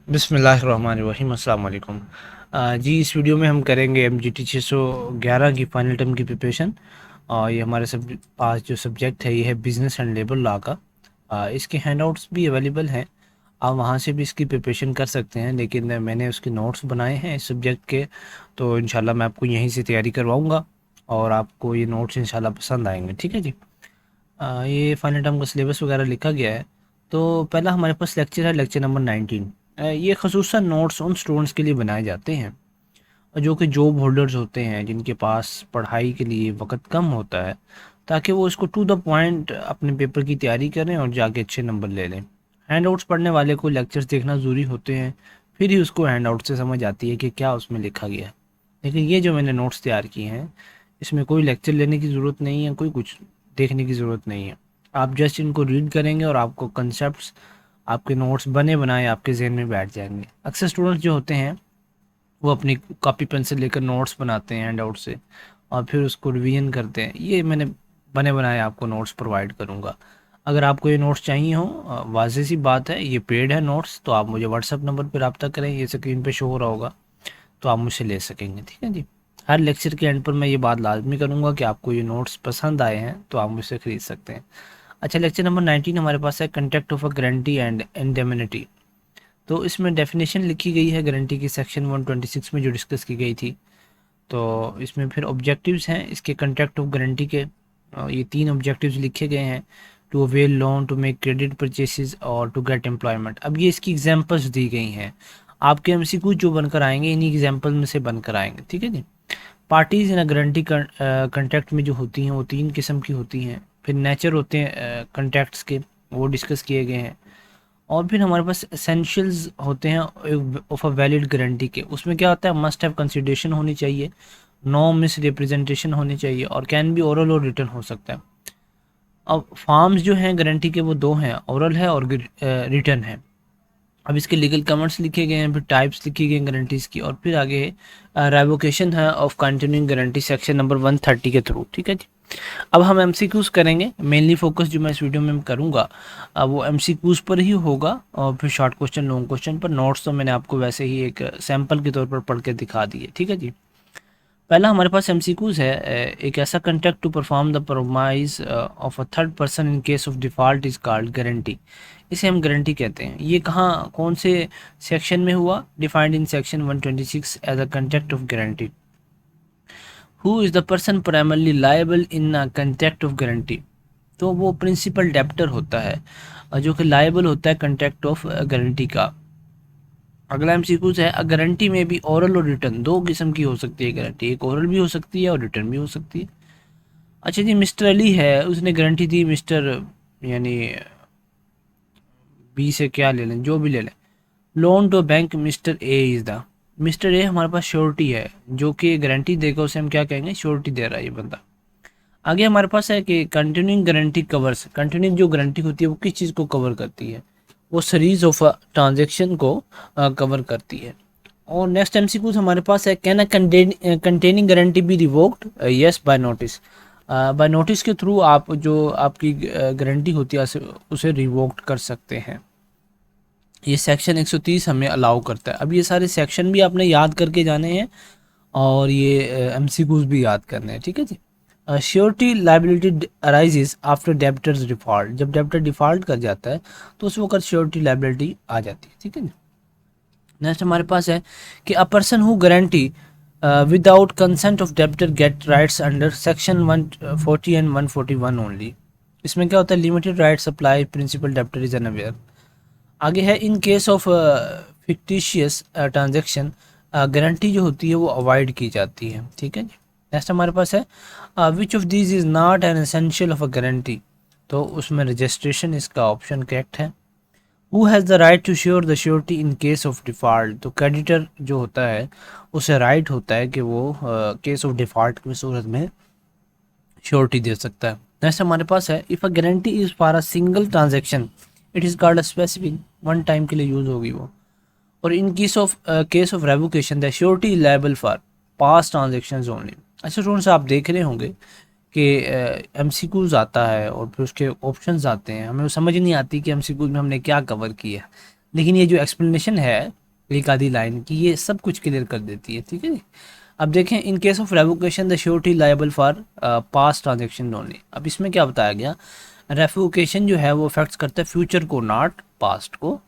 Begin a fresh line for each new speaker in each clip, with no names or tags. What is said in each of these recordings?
बिस्मिल्लाहिर्रहमानिर्रहीम अस्सलाम वालेकुम। जी इस वीडियो में हम करेंगे MGT 611 की फ़ाइनल टर्म की प्रिपरेशन। और ये हमारे सब पास जो सब्जेक्ट है ये है बिज़नेस एंड लेबर लॉ का। इसके हैंडआउट्स भी अवेलेबल हैं, आप वहाँ से भी इसकी प्रिपरेशन कर सकते हैं, लेकिन मैंने उसके नोट्स बनाए हैं इस सब्जेक्ट के, तो इंशाल्लाह मैं आपको यहीं से तैयारी करवाऊँगा और आपको ये नोट्स इंशाल्लाह पसंद आएंगे। ठीक है जी। ये फाइनल टर्म का सिलेबस वगैरह लिखा गया है। तो पहला हमारे पास लेक्चर है, लेक्चर नंबर 19। ये खसूसन नोट्स उन स्टूडेंट्स के लिए बनाए जाते हैं जो कि जॉब होल्डर्स होते हैं, जिनके पास पढ़ाई के लिए वक्त कम होता है, ताकि वो इसको टू द पॉइंट अपने पेपर की तैयारी करें और जाके अच्छे नंबर ले लें। हैंडआउट्स पढ़ने वाले को लेक्चर्स देखना ज़रूरी होते हैं, फिर ही उसको हैंडआउट से समझ आती है कि क्या उसमें लिखा गया है। लेकिन ये जो मैंने नोट्स तैयार किए हैं, इसमें कोई लेक्चर लेने की ज़रूरत नहीं है, कोई कुछ देखने की ज़रूरत नहीं है। आप जस्ट इनको रीड करेंगे और आपको कंसेप्ट, आपके नोट्स बने बनाए आपके जहन में बैठ जाएंगे। अक्सर स्टूडेंट्स जो होते हैं वो अपनी कॉपी पेंसिल लेकर नोट्स बनाते हैं हैंडआउट से और फिर उसको रिवीजन करते हैं। ये मैंने बने बनाए आपको नोट्स प्रोवाइड करूँगा। अगर आपको ये नोट्स चाहिए हो, वाज़ेह सी बात है, ये पेड है नोट्स, तो आप मुझे व्हाट्सअप नंबर पर रब्ता करें, ये स्क्रीन पे शो हो रहा होगा, तो आप मुझसे ले सकेंगे। ठीक है जी। हर लेक्चर के एंड पर मैं ये बात लाजमी करूँगा कि आपको ये नोट्स पसंद आए हैं तो आप मुझसे ख़रीद सकते हैं। अच्छा, लेक्चर नंबर 19 हमारे पास है contract of a guarantee and indemnity. तो इसमें डेफिनेशन लिखी गई है गारंटी की, सेक्शन 126 में जो डिस्कस की गई थी। तो इसमें फिर ऑब्जेक्टिव्स हैं इसके कंट्रैक्ट ऑफ गारंटी के। ये 3 ऑब्जेक्टिव्स लिखे गए हैं: to avail loan, to make credit purchases और टू गेट एम्प्लॉयमेंट। अब ये इसकी एग्जांपल्स दी गई हैं, आपके MCQ जो बनकर आएंगे इन्हीं एग्जांपल में से बनकर आएंगे। ठीक है जी। पार्टीज इन गारंटी कंट्रैक्ट में जो होती हैं वो 3 किस्म की होती हैं। फिर नेचर होते हैं कंट्रैक्ट्स के, वो डिस्कस किए गए हैं। और फिर हमारे पास एसेंशियल्स होते हैं ऑफ अ वैलिड गारंटी के। उसमें क्या होता है, मस्ट हैव कंसिडरेशन होनी चाहिए, नो मिस रिप्रेजेंटेशन होनी चाहिए, और कैन बी ओरल और रिटर्न हो सकता है। अब फॉर्म्स जो हैं गारंटी के वो 2 हैं, ओरल है और रिटर्न है। अब इसके लीगल कमेंट्स लिखे गए हैं, फिर टाइप्स लिखी गई हैं गारंटीज़ की, और फिर आगे रेवोकेशन है of continuing guarantee section number 130 के थ्रू। ठीक है जी। अब हम MCQs करेंगे, मेनली फोकस जो मैं इस वीडियो में करूँगा वो MCQs पर ही होगा, और फिर शॉर्ट क्वेश्चन, लॉन्ग क्वेश्चन पर नोट्स तो मैंने आपको वैसे ही एक सैंपल के तौर पर पढ़ के दिखा दिए। ठीक है जी। पहला हमारे पास MCQs है, एक ऐसा contract to perform the promise of a third person in case of default is called guarantee. इसे हम गारंटी कहते हैं। ये कहाँ, कौन से सेक्शन में हुआ? Defined in section 126 as a contract of guarantee. Who is the person primarily liable in a contract of guarantee? तो वो प्रिंसिपल डेप्टर होता है जो कि लायबल होता है कंट्रैक्ट ऑफ गारंटी का। अगला MCQs है, गारंटी में भी ओरल और रिटर्न 2 किस्म की हो सकती है गारंटी, एक ओरल भी हो सकती है और रिटर्न भी हो सकती है। अच्छा जी, मिस्टर अली है, उसने गारंटी दी मिस्टर, यानी बी से क्या ले लें, जो भी ले लें, loan to bank mister A is the. Mister A हमारे पास श्योरिटी है, जो कि गारंटी देगा उसे हम क्या कहेंगे, श्योरिटी दे रहा है ये बंदा। आगे हमारे पास है कि कंटिन्यूइंग गारंटी कवर्स। कंटिन्यूइंग जो गारंटी होती है वो किस चीज़ को कवर करती है? वो सीरीज ऑफ ट्रांजेक्शन को कवर करती है। और नेक्स्ट MCQs हमारे पास है, can a continuing guarantee be revoked? Yes, by notice. By notice के थ्रू आप जो आपकी गारंटी होती है उसे रिवोक्ड कर सकते हैं। ये सेक्शन 130 हमें अलाउ करता है। अब ये सारे सेक्शन भी आपने याद करके जाने हैं और ये MCQs भी याद करने हैं। ठीक है जी। Surety liability arises after debtors default. जब डेब्टर डिफॉल्ट कर जाता है तो उस वक्त श्योरिटी लाइबिलिटी आ जाती है। ठीक है जी। नेक्स्ट हमारे पास है कि a person who guarantee without consent of debtor get rights under section 140 and 141 only. इसमें क्या होता है, limited rights apply, principal debtor is unaware. आगे है, in case of fictitious transaction guarantee जो होती है वो अवॉइड की जाती है। ठीक है जी। नेक्स्ट हमारे पास है, which of these is not an essential of a guarantee. तो उसमें रजिस्ट्रेशन इसका ऑप्शन करेक्ट है। Who has the right to sure the surety in case of default. तो क्रेडिटर जो होता है उसे राइट होता है कि वो केस ऑफ डिफ़ॉल्ट की सूरत में श्योरिटी दे सकता है। नेक्स्ट हमारे पास है, if a guarantee is for a single transaction it is called a specific, one time के लिए यूज़ होगी वो। और इन case of revocation the surety is liable for past transactions only. अच्छा स्टूडेंट्स, आप देख रहे होंगे कि MCQs आता है और फिर उसके ऑप्शंस आते हैं, हमें वो समझ नहीं आती कि MCQs में हमने क्या कवर किया। लेकिन ये जो एक्सप्लेनेशन है एक आधी लाइन की, ये सब कुछ क्लियर कर देती है, ठीक है जी। अब देखें, इन case of revocation the surety liable for past transaction only. अब इसमें क्या बताया गया, रेवोकेशन जो है वो अफेक्ट करता है फ्यूचर को, नॉट पास्ट को।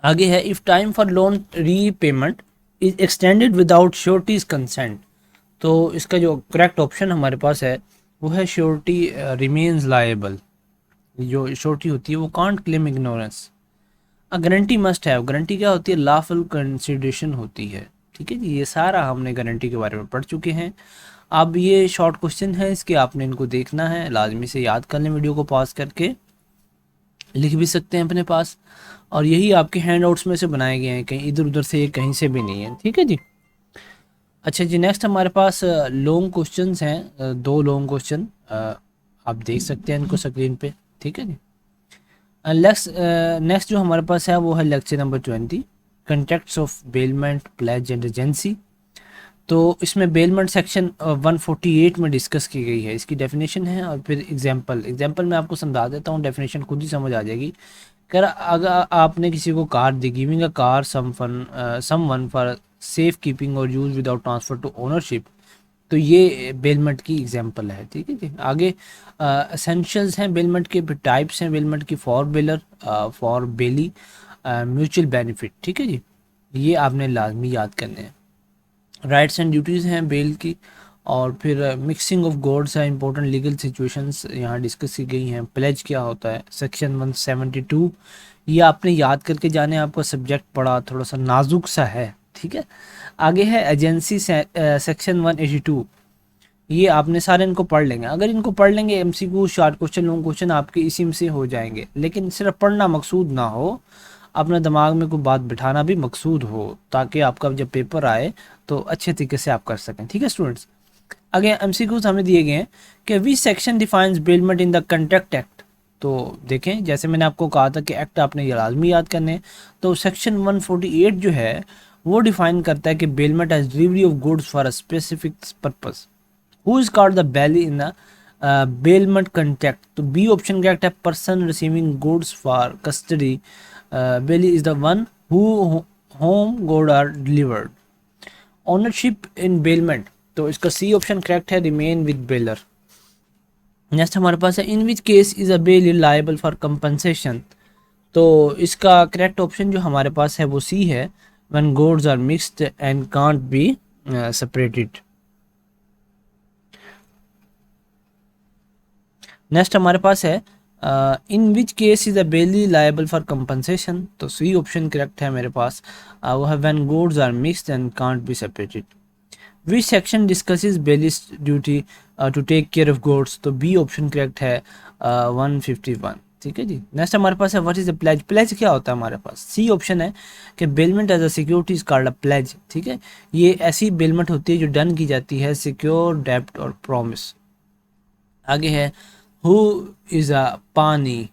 आगे है, if time for loan repayment is extended without sureties consent. तो इसका जो करेक्ट ऑप्शन हमारे पास है वो है श्योरिटी रिमेन्स लायबल। जो श्योरिटी होती है वो can't claim ignorance. Guarantee must है, गारंटी क्या होती है, लॉफुल कंसिडरेशन होती है, ठीक है जी। ये सारा हमने गारंटी के बारे में पढ़ चुके हैं। अब ये शॉर्ट क्वेश्चन है, इसके आपने इनको देखना है, लाजमी से याद कर लें, वीडियो को पॉज करके लिख भी सकते हैं अपने पास, और यही आपके हैंडआउट्स में से बनाए गए हैं, कहीं इधर उधर से, कहीं से भी नहीं है, ठीक है जी। अच्छा जी, नेक्स्ट हमारे पास लॉन्ग क्वेश्चंस हैं, 2 लॉन्ग क्वेश्चन आप देख सकते हैं इनको स्क्रीन पे, ठीक है जी। नेक्स्ट जो हमारे पास है वो है lecture number 20, contacts of bailment plays and agency. तो इसमें बेलमेंट सेक्शन 148 में डिस्कस की गई है, इसकी डेफिनेशन है, और फिर एग्जांपल मैं आपको समझा देता हूँ, डेफिनेशन खुद ही समझ आ जाएगी। कर अगर आपने किसी को कार दी, giving a car someone for safe keeping और use without transfer to ownership, तो ये बेलमेंट की एग्जांपल है, ठीक है जी। आगे एसेंशियल्स हैं बेलमेंट के, टाइप्स हैं बेलमेंट की, for bailor, for bailee, mutual benefit, ठीक है जी। ये आपने लाजमी याद करने हैं। राइट्स एंड ड्यूटीज़ हैं बेल की, और फिर मिक्सिंग ऑफ गोड्स है, इंपॉर्टेंट लीगल सिचुएशंस यहाँ डिस्कस की गई हैं। प्लेज क्या होता है, सेक्शन 172, ये आपने याद करके जाने, आपका सब्जेक्ट पढ़ा थोड़ा सा नाजुक सा है, ठीक है। आगे है एजेंसी सेक्शन 182, ये आपने सारे इनको पढ़ लेंगे। अगर इनको पढ़ लेंगे, MCQ, short question, long question आपके इसी में से हो जाएंगे, लेकिन सिर्फ पढ़ना मकसूद ना हो, अपने दिमाग में कोई बात बिठाना भी मकसूद हो, ताकि आपका जब पेपर आए तो अच्छे तरीके से आप कर सकें, ठीक है स्टूडेंट्स। आगे एमसीक्यूज हमें दिए गए हैं कि we section defines bailment in the contract act. तो देखें, जैसे मैंने आपको कहा था कि एक्ट आपने ये लाजमी याद करने हैं, तो सेक्शन 148 जो है वो डिफाइन करता है कि bailment as delivery of goods for a specific purpose. Who is called the bailee in the bailment contract. तो बी ऑप्शन करेक्ट है, person receiving goods for custody, bailee is the one who whom good are delivered. Ownership in bailment, तो इसका C option correct है, remain with bailor. Next हमारे पास है, in which case is a bailee liable for compensation. तो इसका correct option जो हमारे पास है वो सी है, when goods are mixed and can't be separated. Next हमारे पास है, in which case is a bailee liable for compensation. तो सी ऑप्शन करेक्ट है मेरे पास, वो है when goods are mixed and can't be separated. Which section discusses bailee's duty to take care of goods. तो बी ऑप्शन करेक्ट है, 151, ठीक है जी। नेक्स्ट हमारे पास है, what is a pledge. Pledge क्या होता है हमारे पास, सी ऑप्शन है कि bailment as a security is called a pledge, ठीक है। ये ऐसी बेलमेंट होती है जो डन की जाती है सिक्योर डेप्ट और प्रॉमिस। आगे है, हु इज़ अ पानी,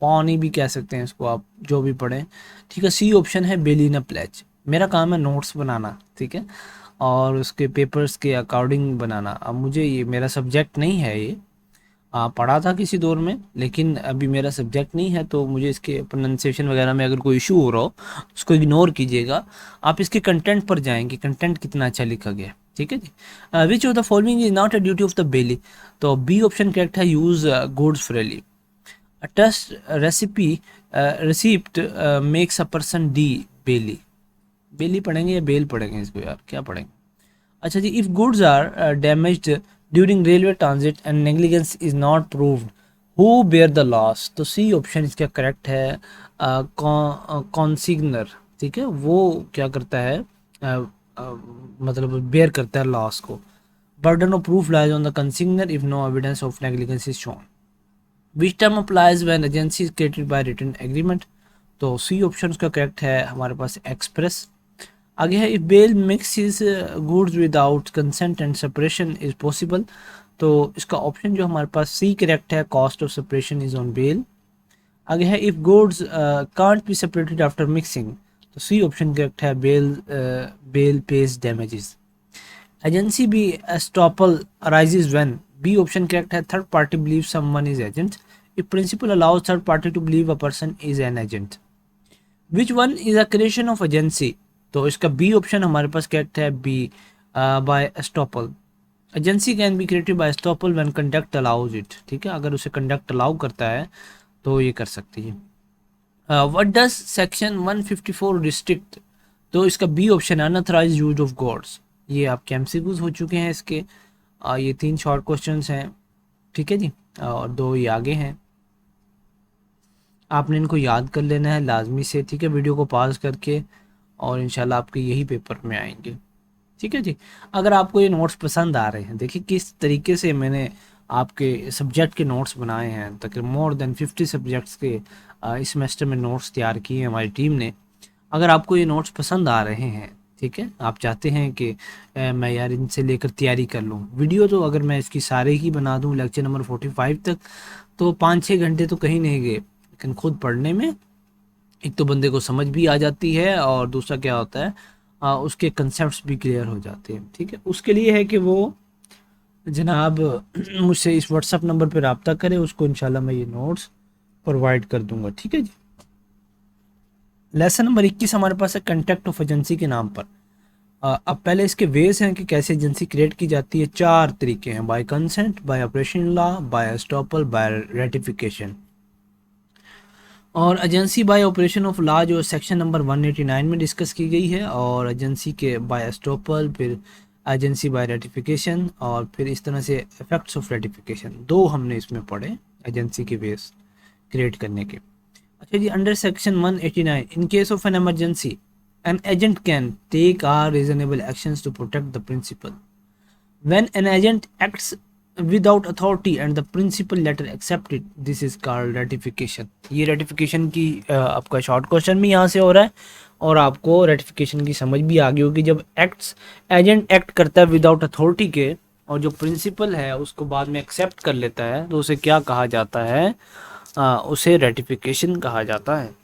पानी भी कह सकते हैं इसको आप, जो भी पढ़ें, ठीक है। सी ऑप्शन है, बेलिना प्लेज। मेरा काम है नोट्स बनाना, ठीक है, और उसके पेपर्स के अकॉर्डिंग बनाना। अब मुझे, ये मेरा सब्जेक्ट नहीं है, ये पढ़ा था किसी दौर में, लेकिन अभी मेरा सब्जेक्ट नहीं है, तो मुझे इसके प्रोनाउंसिएशन वगैरह में अगर कोई इशू हो रहा हो उसको इग्नोर कीजिएगा। आप इसके कंटेंट पर जाएंगे, कंटेंट कितना अच्छा लिखा गया, ठीक है जी। Which of the following is not a duty of the bailee. तो बी ऑप्शन करेक्ट है, use goods freely. A trust recipe receipt makes a person D bailee. Bailee पढ़ेंगे या बेल पढ़ेंगे इसको यार, क्या पढ़ेंगे। अच्छा जी, if goods are damaged during railway transit and negligence is not proved, who bear the loss. तो सी ऑप्शन इसका करेक्ट है, कॉन्सिग्नर, ठीक है, वो क्या करता है, मतलब बेयर करता है लॉस को। Burden of proof lies on the consignor if no evidence of negligence is shown. Which term applies when agency is created by written agreement. तो सी ऑप्शन का करेक्ट है हमारे पास, एक्सप्रेस। आगे है, if bail mixes goods without consent and separation is possible. तो इसका option जो हमारे पास सी करेक्ट है, cost of separation is on bail. आगे है, if goods can't be separated after mixing. तो सी ऑप्शन करेक्ट है, bail pays damages. Agency by estoppel arises when. B option correct है, third party believe someone is agent. If principal allows third party to believe a person is an agent. Which one is a creation of agency, तो इसका B option हमारे पास correct है, B by estoppel. Agency can be created by estoppel when conduct allows it, ठीक है, अगर उसे conduct allow करता है तो ये कर सकती है। व्हाट डज सेक्शन 154 रिस्ट्रिक्ट, तो इसका बी ऑप्शन है अनऑथराइज्ड यूज ऑफ गॉड्स। ये आपके एमसीक्यूज हो चुके हैं इसके। ये 3 शॉर्ट क्वेश्चंस हैं, ठीक है जी, और 2 ये आगे हैं, आपने इनको याद कर लेना है लाजमी से, ठीक है, वीडियो को पॉज करके, और इंशाल्लाह आपके यही पेपर में आएंगे, ठीक है जी। अगर आपको ये नोट्स पसंद आ रहे हैं, देखिए किस तरीके से मैंने आपके सब्जेक्ट के नोट्स बनाए हैं, तकरीबन मोर देन 50 सब्जेक्ट्स के इस सेमेस्टर में नोट्स तैयार किए हैं हमारी टीम ने। अगर आपको ये नोट्स पसंद आ रहे हैं, ठीक है, आप चाहते हैं कि मैं यार इनसे लेकर तैयारी कर लूँ, वीडियो तो अगर मैं इसकी सारे ही बना दूँ लेक्चर नंबर 45 तक, तो 5-6 घंटे तो कहीं नहीं गए, लेकिन खुद पढ़ने में एक तो बंदे को समझ भी आ जाती है, और दूसरा क्या होता है, उसके कंसेप्ट्स भी क्लियर हो जाते हैं, ठीक है। उसके लिए है कि वो जनाब मुझसे इस व्हाट्सअप नंबर पर रब्ता करे, उसको इंशाल्लाह मैं ये नोट्स प्रोवाइड कर दूंगा, ठीक है जी। लेसन नंबर 21 हमारे पास है कंटेक्ट ऑफ एजेंसी के नाम पर। अब पहले इसके वेज हैं कि कैसे एजेंसी क्रिएट की जाती है। 4 तरीके हैं, by consent, by operation law, by estoppel, by ratification. और agency by operation of law जो सेक्शन नंबर 189 में डिस्कस की गई है, और एजेंसी के बाय एस्टॉपल, फिर एजेंसी बाय रेटिफिकेशन, और फिर इस तरह से इफेक्ट्स ऑफ रेटिफिकेशन, 2 हमने इसमें पढ़े एजेंसी के बेस क्रिएट करने के। अच्छा जी, under section 189 in case of an emergency an agent can take all reasonable actions to protect the principal. When an agent acts without authority and the principal letter accepted, this is called ratification. ये ratification की आपका short question भी यहाँ से हो रहा है, और आपको ratification की समझ भी आ गई होगी। जब एजेंट एक्ट करता है विदाउट अथॉरिटी के, और जो प्रिंसिपल है उसको बाद में एक्सेप्ट कर लेता है, तो उसे क्या कहा जाता है, उसे रेटिफिकेशन कहा जाता है।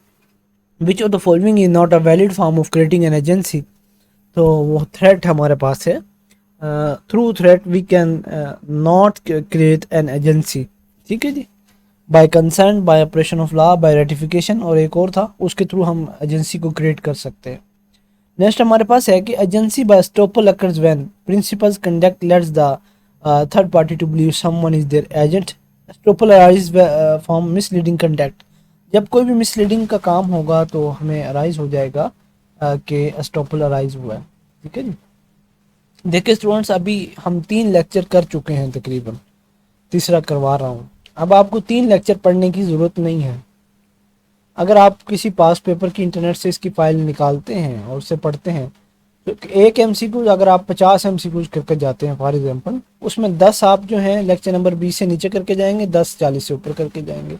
Which of the following is not a valid form of creating an agency, तो वो थ्रेट हमारे पास है। Through threat we can not create an agency, ठीक है जी। By consent, by operation of law, by ratification, और एक और था उसके थ्रू हम एजेंसी को क्रिएट कर सकते हैं। नेक्स्ट हमारे पास है कि agency by estoppel occurs when principal's conduct lets the third party to believe someone is their agent. Estoppel arise from misleading conduct, जब कोई भी मिसलीडिंग का काम होगा तो हमें अराइज हो जाएगा कि स्टॉपल अराइज हुआ है, ठीक है जी। देखिए स्टूडेंट्स, अभी हम 3 लेक्चर कर चुके हैं, तकरीबन तीसरा करवा रहा हूँ। अब आपको 3 लेक्चर पढ़ने की ज़रूरत नहीं है। अगर आप किसी पास पेपर की इंटरनेट से इसकी फाइल निकालते हैं और उसे पढ़ते हैं, तो एक एमसीक्यू अगर आप 50 एमसीक्यूज करके जाते हैं फॉर एग्जांपल, उसमें 10 आप जो हैं लेक्चर नंबर 20 से नीचे करके जाएंगे, 10 40 से ऊपर करके जाएंगे,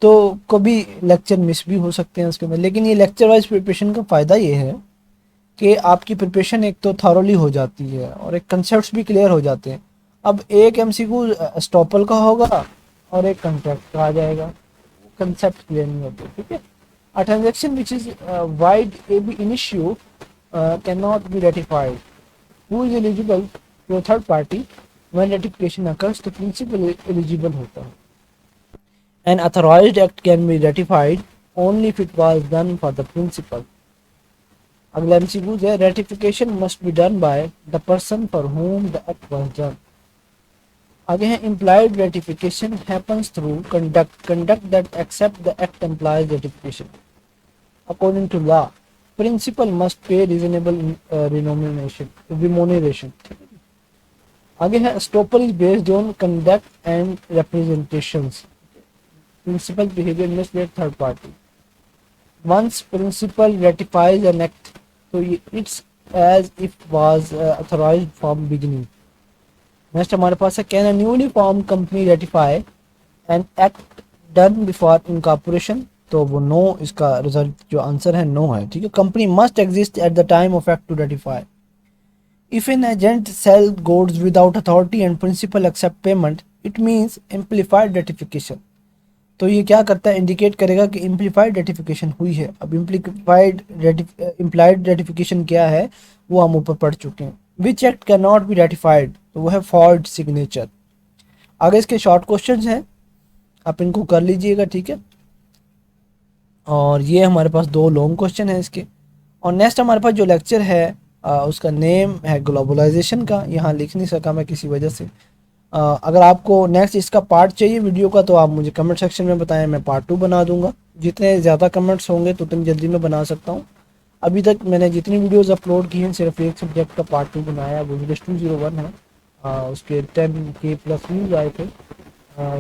तो कभी लेक्चर मिस भी हो सकते हैं उसके अंदर। लेकिन ये लेक्चर वाइज प्रिपरेशन का फ़ायदा ये है कि आपकी प्रिपरेशन एक तो थॉरोली हो जाती है, और एक कंसेप्ट्स भी क्लियर हो जाते हैं। अब एक एमसीक्यू स्टॉपल का होगा और एक कंसेप्ट का आ जाएगा, कंसेप्ट क्लियर नहीं होते, ठीक है। A transaction which is void A B in issue can not be ratified, who is eligible to third party, when ratification occurs तो प्रिंसिपल एलिजिबल होता है। An authorized act can be ratified only if it was done for the principal. अगला MCQ है, ratification must be done by the person for whom the act was done. आगे है, implied ratification happens through conduct that accept the act implies ratification. According to law, principal must pay reasonable remuneration. आगे है, estoppel is based on conduct and representations. Principal behavior must be third party. Once principal ratifies an act, so it's as if was authorized from beginning. Next हमारे पास है, can a newly formed company ratify an act done before incorporation, तो वो no, इसका result जो answer है no है, ठीक है। Company must exist at the time of act to ratify. If an agent sells goods without authority and principal accept payment, it means implied ratification. तो ये क्या करता है, इंडिकेट करेगा कि इम्प्लीफाइड रेटिफिकेशन हुई है। अब इम्प्लाइड रेटिफिकेशन क्या है वो हम ऊपर पढ़ चुके हैं। Which act can not be ratified, तो वो है फॉल्ट सिग्नेचर। आगे इसके शॉर्ट क्वेश्चंस हैं, आप इनको कर लीजिएगा, ठीक है। और ये हमारे पास 2 लॉन्ग क्वेश्चन है इसके। और नेक्स्ट हमारे पास जो लेक्चर है उसका नेम है ग्लोबलाइजेशन का, यहाँ लिख नहीं सका मैं किसी वजह से। अगर आपको नेक्स्ट इसका पार्ट चाहिए वीडियो का तो आप मुझे कमेंट सेक्शन में बताएं, मैं पार्ट 2 बना दूंगा। जितने ज़्यादा कमेंट्स होंगे तो उतनी जल्दी मैं बना सकता हूँ। अभी तक मैंने जितनी वीडियोस अपलोड की हैं सिर्फ एक सब्जेक्ट का पार्ट 2 बनाया, वो विलेज 201 है। उसके 10K प्लस व्यूज़ आए थे।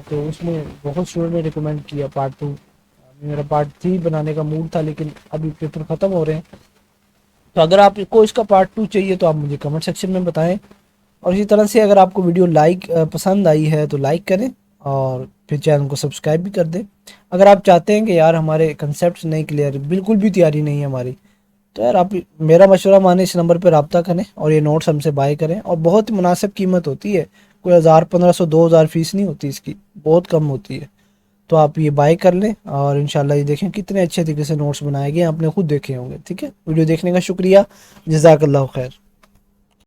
तो उसमें बहुत स्टूडेंट ने रिकमेंड किया पार्ट 2। मेरा पार्ट 3 बनाने का मूड था लेकिन अभी पेपर ख़त्म हो रहे हैं। तो अगर आपको इसका पार्ट 2 चाहिए तो आप मुझे कमेंट सेक्शन में बताएं। और इसी तरह से अगर आपको वीडियो पसंद आई है तो लाइक करें और फिर चैनल को सब्सक्राइब भी कर दें। अगर आप चाहते हैं कि यार हमारे कंसेप्ट नहीं क्लियर, बिल्कुल भी तैयारी नहीं है हमारी, तो यार आप मेरा मशवरा माने, इस नंबर पर रब्ता करें और ये नोट्स हमसे बाय करें। और बहुत ही मुनासिब कीमत होती है, कोई 1000, 1500, 2000 फीस नहीं होती इसकी, बहुत कम होती है। तो आप ये बाय कर लें और इंशाल्लाह ये देखें कितने अच्छे तरीके से नोट्स बनाए गए हैं, आपने खुद देखे होंगे। ठीक है, वीडियो देखने का शुक्रिया, जज़ाकल्लाह खैर।